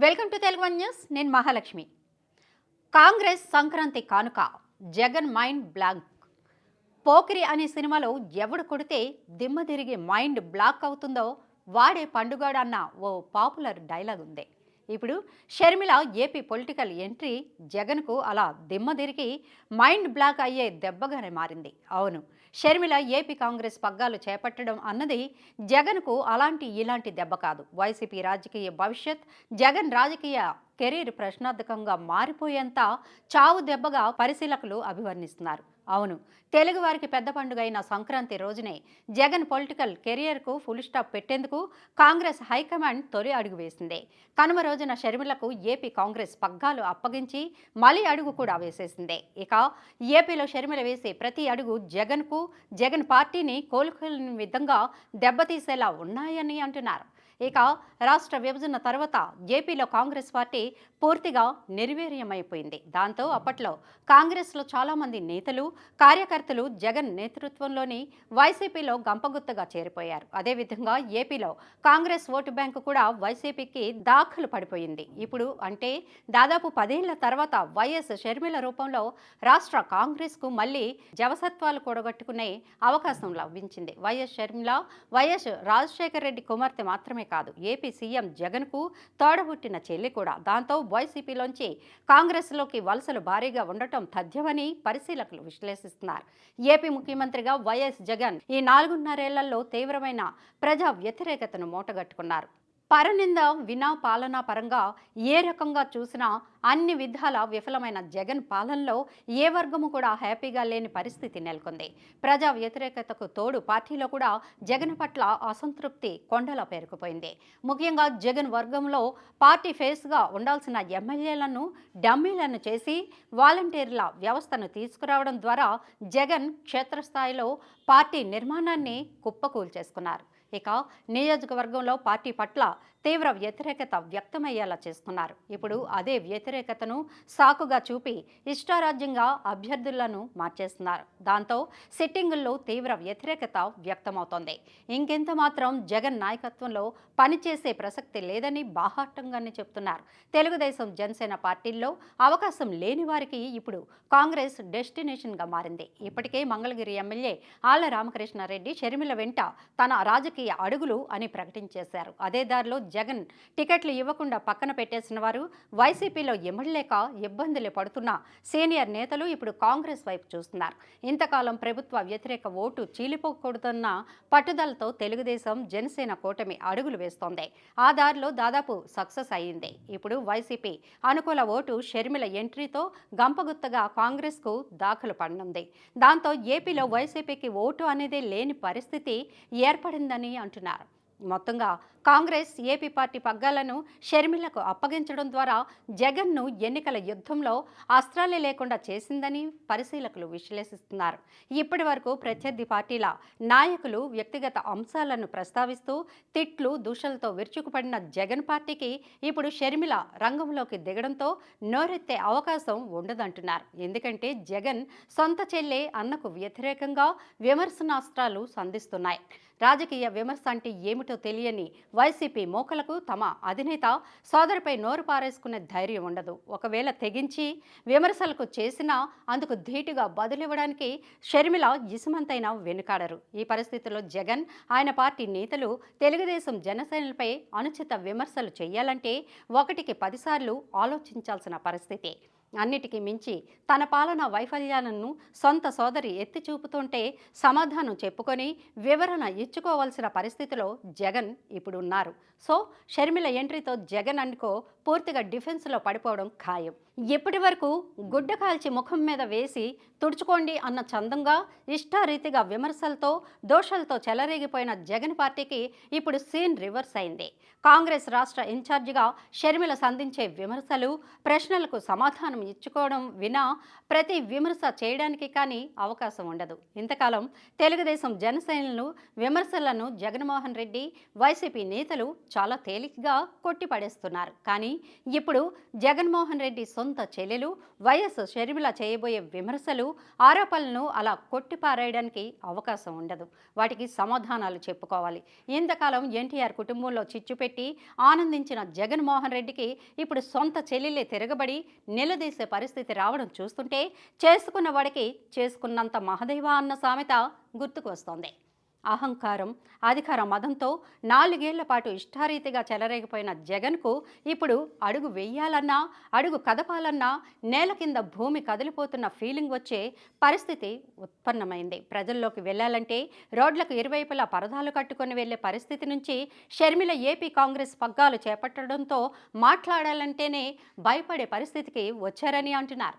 Welcome to Telugu one news. నేను మహాలక్ష్మి. కాంగ్రెస్ సంక్రాంతి కానుక Jagan mind blank. Pokiri అనే సినిమాలో ఎవడు కొడితే దిమ్మ తిరిగి మైండ్ బ్లాక్ అవుతుందో వాడే పండుగాడు అన్న ఓ పాపులర్ డైలాగ్ ఉంది. ఇప్పుడు షర్మిల ఏపీ పొలిటికల్ ఎంట్రీ జగన్కు అలా దిమ్మ తిరిగి మైండ్ బ్లాక్ అయ్యే దెబ్బగానే మారింది. అవును, షర్మిల ఏపీ కాంగ్రెస్ పగ్గాలు చేపట్టడం అన్నది జగన్కు అలాంటి ఇలాంటి దెబ్బ కాదు. వైసీపీ రాజకీయ భవిష్యత్, జగన్ రాజకీయ కెరీర్ ప్రశ్నార్థకంగా మారిపోయేంత చావు దెబ్బగా పరిశీలకులు అభివర్ణిస్తున్నారు. అవును, తెలుగు వారికి పెద్ద పండుగ అయిన సంక్రాంతి రోజునే జగన్ పొలిటికల్ కెరియర్కు ఫుల్ స్టాప్ పెట్టేందుకు కాంగ్రెస్ హైకమాండ్ తొలి అడుగు వేసింది. కనుమ రోజున షర్మిలకు ఏపీ కాంగ్రెస్ పగ్గాలు అప్పగించి మలి అడుగు కూడా వేసేసింది. ఇక ఏపీలో షర్మిల వేసే ప్రతి అడుగు జగన్కు, జగన్ పార్టీని కోలుకోలేని విధంగా దెబ్బతీసేలా ఉన్నాయని అంటున్నారు. ఇక రాష్ట్ర విభజన తర్వాత ఏపీలో కాంగ్రెస్ పార్టీ పూర్తిగా నిర్వీర్యమైపోయింది. దాంతో అప్పట్లో కాంగ్రెస్లో చాలామంది నేతలు, కార్యకర్తలు జగన్ నేతృత్వంలోని వైసీపీలో గంపగుత్తగా చేరిపోయారు. అదేవిధంగా ఏపీలో కాంగ్రెస్ ఓటు బ్యాంకు కూడా వైసీపీకి దాఖలు పడిపోయింది. ఇప్పుడు అంటే దాదాపు 10 ఏళ్ల తర్వాత వైఎస్ షర్మిల రూపంలో రాష్ట్ర కాంగ్రెస్కు మళ్లీ జవసత్వాలు కూడగట్టుకునే అవకాశం లభించింది. వైఎస్ షర్మిల వైఎస్ రాజశేఖర రెడ్డి కుమార్తె మాత్రమే కాదు, ఏపీ సీఎం జగన్కు తోడబుట్టిన చెల్లి కూడా. దాంతో వైసీపీలోంచి కాంగ్రెస్లోకి వలసలు భారీగా ఉండటం తథ్యమని పరిశీలకులు విశ్లేషిస్తున్నారు. ఏపీ ముఖ్యమంత్రిగా వైఎస్ జగన్ ఈ 4.5 ఏళ్లలో తీవ్రమైన ప్రజా వ్యతిరేకతను మూటగట్టుకున్నారు. పరనింద వినా పాలనా పరంగా ఏ రకంగా చూసినా అన్ని విధాల విఫలమైన జగన్ పాలనలో ఏ వర్గము కూడా హ్యాపీగా లేని పరిస్థితి నెలకొంది. ప్రజా వ్యతిరేకతకు తోడు పార్టీలో కూడా జగన్ పట్ల అసంతృప్తి కొండలా పేరుకుపోయింది. ముఖ్యంగా జగన్ వర్గంలో పార్టీ ఫేస్గా ఉండాల్సిన ఎమ్మెల్యేలను డమ్మీలను చేసి వాలంటీర్ల వ్యవస్థను తీసుకురావడం ద్వారా జగన్ క్షేత్రస్థాయిలో పార్టీ నిర్మాణాన్ని కుప్పకూల్చేసుకున్నారు. ఇక నియోజకవర్గంలో పార్టీ పట్ల తీవ్ర వ్యతిరేకత వ్యక్తమయ్యేలా చేస్తున్నారు. ఇప్పుడు అదే వ్యతిరేకతను సాకుగా చూపి ఇష్టారాజ్యంగా అభ్యర్థులను మార్చేస్తున్నారు. దాంతో సిట్టింగుల్లో తీవ్ర వ్యతిరేకత వ్యక్తమవుతోంది. ఇంకెంత మాత్రం జగన్ నాయకత్వంలో పనిచేసే ప్రసక్తి లేదని బాహాటంగానే చెప్తున్నారు. తెలుగుదేశం, జనసేన పార్టీల్లో అవకాశం లేని వారికి ఇప్పుడు కాంగ్రెస్ డెస్టినేషన్గా మారింది. ఇప్పటికే మంగళగిరి ఎమ్మెల్యే ఆళ్ల రామకృష్ణారెడ్డి షర్మిల వెంట తన రాజకీయ అడుగులు అని ప్రకటించేశారు. అదే దారిలో జగన్ టికెట్లు ఇవ్వకుండా పక్కన పెట్టేసిన వారు, వైసీపీలో ఎమ్మడలేక ఇబ్బందులు పడుతున్న సీనియర్ నేతలు ఇప్పుడు కాంగ్రెస్ వైపు చూస్తున్నారు. ఇంతకాలం ప్రభుత్వ వ్యతిరేక ఓటు చీలిపోకూడదన్న పట్టుదలతో తెలుగుదేశం, జనసేన కూటమి అడుగులు వేస్తోంది. ఆ దారిలో దాదాపు సక్సెస్ అయ్యింది. ఇప్పుడు వైసీపీ అనుకూల ఓటు షర్మిల ఎంట్రీతో గంపగుత్తగా కాంగ్రెస్కు దాఖలు పడనుంది. దాంతో ఏపీలో వైసీపీకి ఓటు అనేది లేని పరిస్థితి ఏర్పడిందని అంటున్నారు. మొత్తంగా కాంగ్రెస్ ఏపీ పార్టీ పగ్గాలను షర్మిలకు అప్పగించడం ద్వారా జగన్ను ఎన్నికల యుద్ధంలో అస్త్రాలే లేకుండా చేసిందని పరిశీలకులు విశ్లేషిస్తున్నారు. ఇప్పటి వరకు ప్రత్యర్థి పార్టీల నాయకులు వ్యక్తిగత అంశాలను ప్రస్తావిస్తూ తిట్లు, దూషణలతో విరుచుకుపడిన జగన్ పార్టీకి ఇప్పుడు షర్మిల రంగంలోకి దిగడంతో నోరెత్తే అవకాశం ఉండదంటున్నారు. ఎందుకంటే జగన్ సొంత చెల్లె అన్నకు వ్యతిరేకంగా విమర్శనాస్త్రాలు సంధిస్తున్నాయి. రాజకీయ విమర్శ అంటే ఏమిటో తెలియని వైసీపీ మోకలకు తమ అధినేత సోదరిపై నోరు పారేసుకునే ధైర్యం ఉండదు. ఒకవేళ తెగించి విమర్శలకు చేసినా అందుకు ధీటుగా బదులివ్వడానికి షర్మిల ఇసుమంతైనా వెనుకాడరు. ఈ పరిస్థితుల్లో జగన్, ఆయన పార్టీ నేతలు తెలుగుదేశం, జనసేనలపై అనుచిత విమర్శలు చేయాలంటే 1కి 10 సార్లు ఆలోచించాల్సిన పరిస్థితి. అన్నిటికీ మించి తన పాలనా వైఫల్యాలను సొంత సోదరి ఎత్తి చూపుతుంటే సమాధానం చెప్పుకొని వివరణ ఇచ్చుకోవాల్సిన పరిస్థితిలో జగన్ ఇప్పుడు ఉన్నారు. సో షర్మిల ఎంట్రీతో జగన్ అనుకో పూర్తిగా డిఫెన్స్లో పడిపోవడం ఖాయం. ఇప్పటి వరకు గుడ్డ కాల్చి ముఖం మీద వేసి తుడుచుకోండి అన్న చందంగా ఇష్టారీతిగా విమర్శలతో, దోషాలతో చెలరేగిపోయిన జగన్ పార్టీకి ఇప్పుడు సీన్ రివర్స్ అయింది. కాంగ్రెస్ రాష్ట్ర ఇన్ఛార్జిగా షర్మిల సంధించే విమర్శలు, ప్రశ్నలకు సమాధానం ఇచ్చుకోవడం వినా ప్రతి విమర్శ చేయడానికి కానీ అవకాశం ఉండదు. ఇంతకాలం తెలుగుదేశం, జనసేనలు విమర్శలను జగన్మోహన్ రెడ్డి, వైసీపీ నేతలు చాలా తేలికగా కొట్టిపడేస్తున్నారు. కానీ ఇప్పుడు జగన్మోహన్ రెడ్డి సొంత సొంత చెల్లెలు వైఎస్ షర్మిల చేయబోయే విమర్శలు, ఆరోపణలను అలా కొట్టిపారేయడానికి అవకాశం ఉండదు. వాటికి సమాధానాలు చెప్పుకోవాలి. ఇంతకాలం ఎన్టీఆర్ కుటుంబంలో చిచ్చు పెట్టి ఆనందించిన జగన్మోహన్ రెడ్డికి ఇప్పుడు సొంత చెల్లెలే తిరగబడి నిలదీసే పరిస్థితి రావడం చూస్తుంటే చేసుకున్న వాడికి చేసుకున్నంత మహదేవా అన్న సామెత గుర్తుకు వస్తోంది. అహంకారం, అధికార మదంతో 4 ఏళ్ల పాటు ఇష్టారీతిగా చెలరేగిపోయిన జగన్కు ఇప్పుడు అడుగు వెయ్యాలన్నా, అడుగు కదపాలన్నా నేల కింద భూమి కదిలిపోతున్న ఫీలింగ్ వచ్చే పరిస్థితి ఉత్పన్నమైంది. ప్రజల్లోకి వెళ్లాలంటే రోడ్లకు ఇరువైపులా పరదాలు కట్టుకొని వెళ్లే పరిస్థితి నుంచి షర్మిల ఏపీ కాంగ్రెస్ పగ్గాలు చేపట్టడంతో మాట్లాడాలంటేనే భయపడే పరిస్థితికి వచ్చారని అంటున్నారు.